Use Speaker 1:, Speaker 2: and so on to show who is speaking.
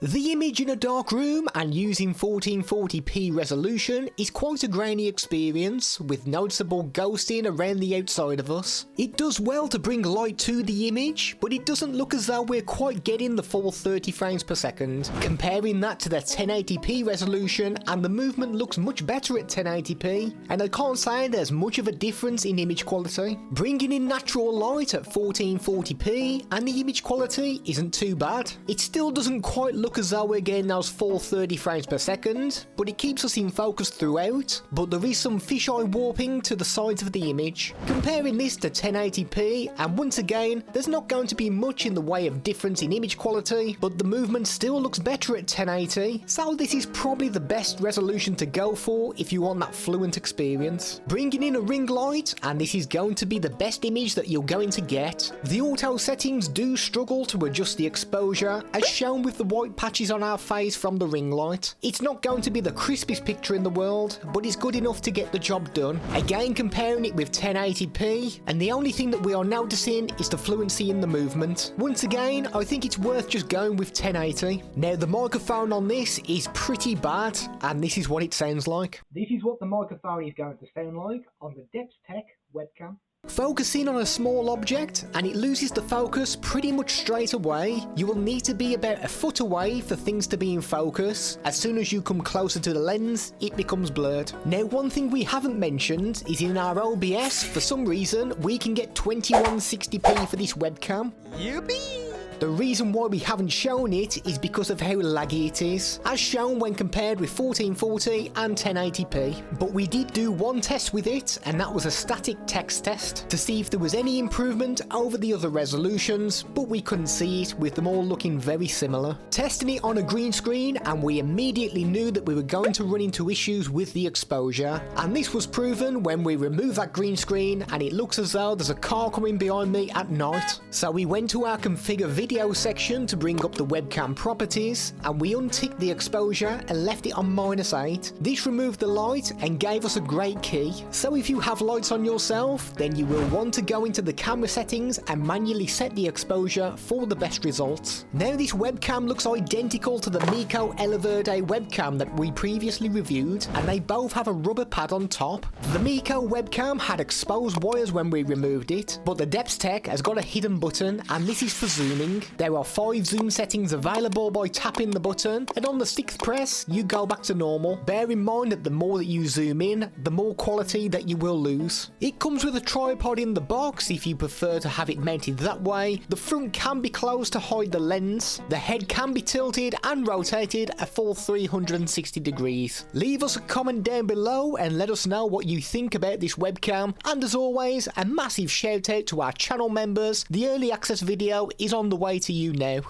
Speaker 1: The image in a dark room and using 1440p resolution is quite a grainy experience with noticeable ghosting around the outside of us. It does well to bring light to the image, but it doesn't look as though we're quite getting the full 30 frames per second. Comparing that to the 1080p resolution, and the movement looks much better at 1080p, and I can't say there's much of a difference in image quality. Bringing in natural light at 1440p and the image quality isn't too bad. It still doesn't quite look as though we're getting those full 30 frames per second, but it keeps us in focus throughout, but there is some fisheye warping to the sides of the image. Comparing this to 1080p, and once again, there's not going to be much in the way of difference in image quality, but the movement still looks better at 1080, so this is probably the best resolution to go for if you want that fluent experience. Bringing in a ring light, and this is going to be the best image that you're going to get. The auto settings do struggle to adjust the exposure, as shown with the white patches on our face from the ring light. It's not going to be the crispest picture in the world, but it's good enough to get the job done. Again, comparing it with 1080p, and the only thing that we are noticing is the fluency in the movement. Once again, I think it's worth just going with 1080. Now, the microphone on this is pretty bad, and this is what it sounds like.
Speaker 2: This is what the microphone is going to sound like on the Depstech webcam.
Speaker 1: Focusing on a small object and it loses the focus pretty much straight away. You will need to be about a foot away for things to be in focus. As soon as you come closer to the lens, it becomes blurred. Now, one thing we haven't mentioned is in our OBS, for some reason, we can get 2160p for this webcam. Yippee! The reason why we haven't shown it is because of how laggy it is, as shown when compared with 1440 and 1080p. But we did do one test with it, and that was a static text test to see if there was any improvement over the other resolutions, but we couldn't see it with them all looking very similar. Testing it on a green screen, and we immediately knew that we were going to run into issues with the exposure, and this was proven when we removed that green screen and it looks as though there's a car coming behind me at night. So we went to our configure video section to bring up the webcam properties, and we unticked the exposure and left it on -8. This removed the light and gave us a great key. So if you have lights on yourself, then you will want to go into the camera settings and manually set the exposure for the best results. Now, this webcam looks identical to the Miko Eleverde webcam that we previously reviewed, and they both have a rubber pad on top. The Miko webcam had exposed wires when we removed it, but the Depstech has got a hidden button, and this is for zooming. There are 5 zoom settings available by tapping the button, and on the 6th press, you go back to normal. Bear in mind that the more that you zoom in, the more quality that you will lose. It comes with a tripod in the box if you prefer to have it mounted that way. The front can be closed to hide the lens. The head can be tilted and rotated a full 360 degrees. Leave us a comment down below and let us know what you think about this webcam, and as always, a massive shout out to our channel members. The early access video is on the way to you now.